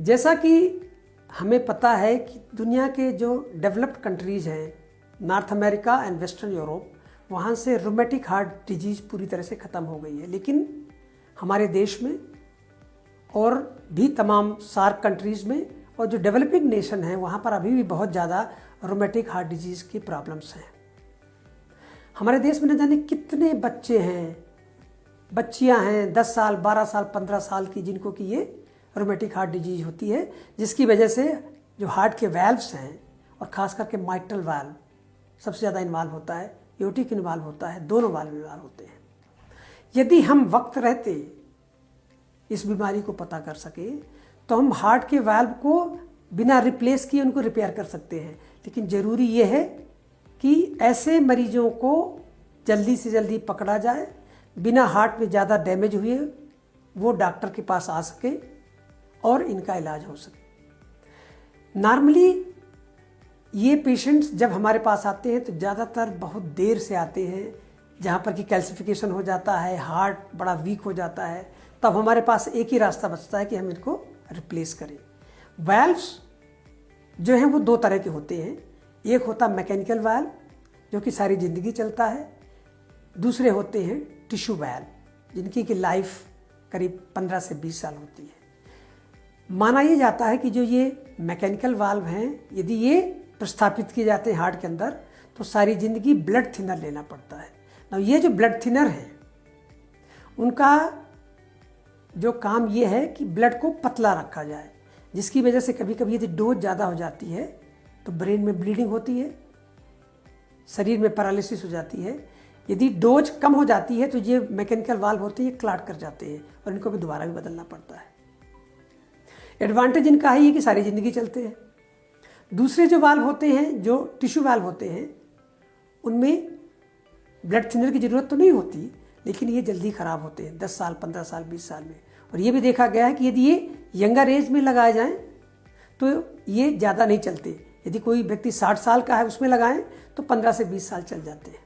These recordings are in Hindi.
जैसा कि हमें पता है कि दुनिया के जो डेवलप्ड कंट्रीज़ हैं, north America and western Europe, वहाँ से रोमेटिक हार्ट डिजीज़ पूरी तरह से ख़त्म हो गई है। लेकिन हमारे देश में और भी तमाम सार्क कंट्रीज़ में और जो डेवलपिंग नेशन हैं वहाँ पर अभी भी बहुत ज़्यादा रोमेटिक हार्ट डिजीज़ की प्रॉब्लम्स हैं। हमारे देश में न जाने कितने बच्चे हैं, बच्चियां हैं 10 साल, 12 साल, 15 साल की, जिनको कि ये रोमेटिक हार्ट डिजीज़ होती है, जिसकी वजह से जो हार्ट के वैल्व्स हैं और ख़ास करके माइट्रल वाल्व सबसे ज़्यादा इन्वॉल्व होता है, एओर्टिक इन्वॉल्व होता है, दोनों वाल्व इन्वॉल्व होते हैं। यदि हम वक्त रहते इस बीमारी को पता कर सके तो हम हार्ट के वाल्व को बिना रिप्लेस किए उनको रिपेयर कर सकते हैं। लेकिन ज़रूरी ये है कि ऐसे मरीजों को जल्दी से जल्दी पकड़ा जाए, बिना हार्ट में ज़्यादा डैमेज हुए वो डॉक्टर के पास आ सके और इनका इलाज हो सके। नॉर्मली ये पेशेंट्स जब हमारे पास आते हैं तो ज़्यादातर बहुत देर से आते हैं, जहाँ पर कि कैल्सिफिकेशन हो जाता है, हार्ट बड़ा वीक हो जाता है, तब हमारे पास एक ही रास्ता बचता है कि हम इनको रिप्लेस करें। वाल्व्स जो हैं वो दो तरह के होते हैं। एक होता है मैकेनिकल वाल्व जो कि सारी ज़िंदगी चलता है, दूसरे होते हैं टिश्यू वाल्व जिनकी कि लाइफ करीब 15 से 20 साल होती है। माना ये जाता है कि जो ये मैकेनिकल वाल्व हैं, यदि ये प्रस्थापित किए जाते हैं हार्ट के अंदर तो सारी ज़िंदगी ब्लड थिनर लेना पड़ता है। ना ये जो ब्लड थिनर हैं उनका जो काम ये है कि ब्लड को पतला रखा जाए, जिसकी वजह से कभी कभी यदि डोज ज़्यादा हो जाती है तो ब्रेन में ब्लीडिंग होती है, शरीर में पैरालिसिस हो जाती है। यदि डोज कम हो जाती है तो ये मैकेनिकल वाल्व होते हैं, क्लॉट कर जाते हैं और इनको भी दोबारा भी बदलना पड़ता है। एडवांटेज इनका है ये कि सारी ज़िंदगी चलते हैं। दूसरे जो वाल्व होते हैं, जो टिश्यू वाल्व होते हैं, उनमें ब्लड थिनर की ज़रूरत तो नहीं होती, लेकिन ये जल्दी ख़राब होते हैं 10 साल, 15 साल, 20 साल में। और ये भी देखा गया है कि यदि ये यंगर एज में लगाए जाएं तो ये ज़्यादा नहीं चलते। यदि कोई व्यक्ति 60 साल का है उसमें लगाएं तो 15 से 20 साल चल जाते हैं।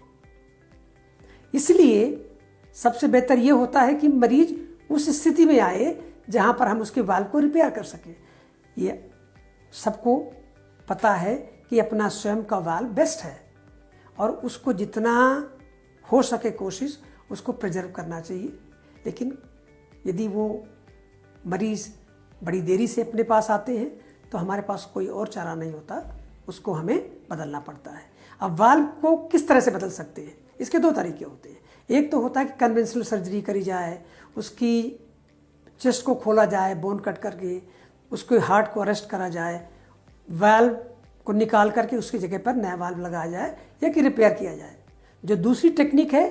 इसलिए सबसे बेहतर ये होता है कि मरीज उस स्थिति में आए जहाँ पर हम उसके वाल्व को रिपेयर कर सकें। ये सबको पता है कि अपना स्वयं का वाल्व बेस्ट है और उसको जितना हो सके कोशिश उसको प्रिजर्व करना चाहिए। लेकिन यदि वो मरीज़ बड़ी देरी से अपने पास आते हैं तो हमारे पास कोई और चारा नहीं होता, उसको हमें बदलना पड़ता है। अब वाल्व को किस तरह से बदल सकते हैं, इसके दो तरीके होते हैं। एक तो होता है कि कन्वेंशनल सर्जरी करी जाए, उसकी चेस्ट को खोला जाए बोन कट करके, उसके हार्ट को अरेस्ट करा जाए, वाल्व को निकाल करके उसकी जगह पर नया वाल्व लगाया जाए या कि रिपेयर किया जाए। जो दूसरी टेक्निक है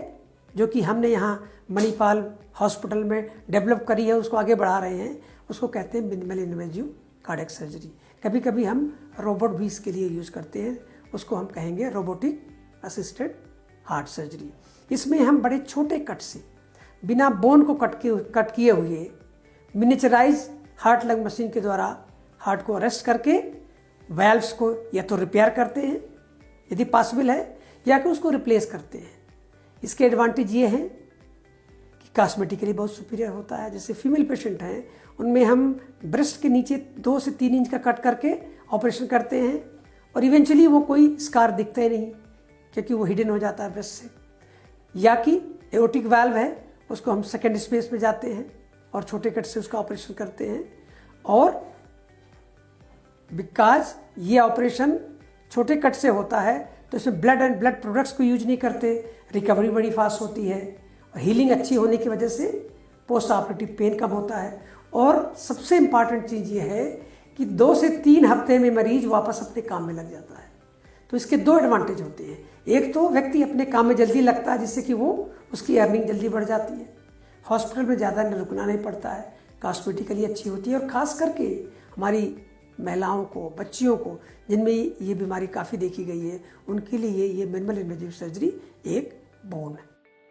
जो कि हमने यहाँ मणिपाल हॉस्पिटल में डेवलप करी है, उसको आगे बढ़ा रहे हैं, उसको कहते हैं मिनिमल इन्वेजिव कार्डियक सर्जरी। कभी कभी हम रोबोट भी इसके लिए यूज़ करते हैं, उसको हम कहेंगे रोबोटिक असिस्टेड हार्ट सर्जरी। इसमें हम बड़े छोटे कट से बिना बोन को कट किए हुए मिनिचराइज हार्ट लंग मशीन के द्वारा हार्ट को अरेस्ट करके वाल्व्स को या तो रिपेयर करते हैं यदि पॉसिबल है, या कि उसको रिप्लेस करते हैं। इसके एडवांटेज ये हैं कि कॉस्मेटिकली बहुत सुपीरियर होता है। जैसे फीमेल पेशेंट हैं उनमें हम ब्रेस्ट के नीचे 2 से 3 इंच का कट करके ऑपरेशन करते हैं और इवेंचुअली वो कोई स्कार दिखता ही नहीं क्योंकि वो हिडन हो जाता है ब्रेस्ट से। या कि एओर्टिक वाल्व है, उसको हम सेकेंड स्पेस में जाते हैं और छोटे कट से उसका ऑपरेशन करते हैं। और बिकॉज ये ऑपरेशन छोटे कट से होता है तो इसमें ब्लड एंड ब्लड प्रोडक्ट्स को यूज नहीं करते, रिकवरी बड़ी फास्ट होती है और हीलिंग अच्छी होने की वजह से पोस्ट ऑपरेटिव पेन कम होता है। और सबसे इम्पॉर्टेंट चीज़ ये है कि 2 से 3 हफ्ते में मरीज वापस अपने काम में लग जाता है। तो इसके 2 एडवांटेज होते हैं। एक तो व्यक्ति अपने काम में जल्दी लगता है जिससे कि वो उसकी अर्निंग जल्दी बढ़ जाती है, हॉस्पिटल में ज़्यादा रुकना नहीं पड़ता है, कॉस्मेटिकली अच्छी होती है। और ख़ास करके हमारी महिलाओं को, बच्चियों को जिनमें ये बीमारी काफ़ी देखी गई है, उनके लिए ये मिनिमल इन्वेजिव सर्जरी एक बोन है।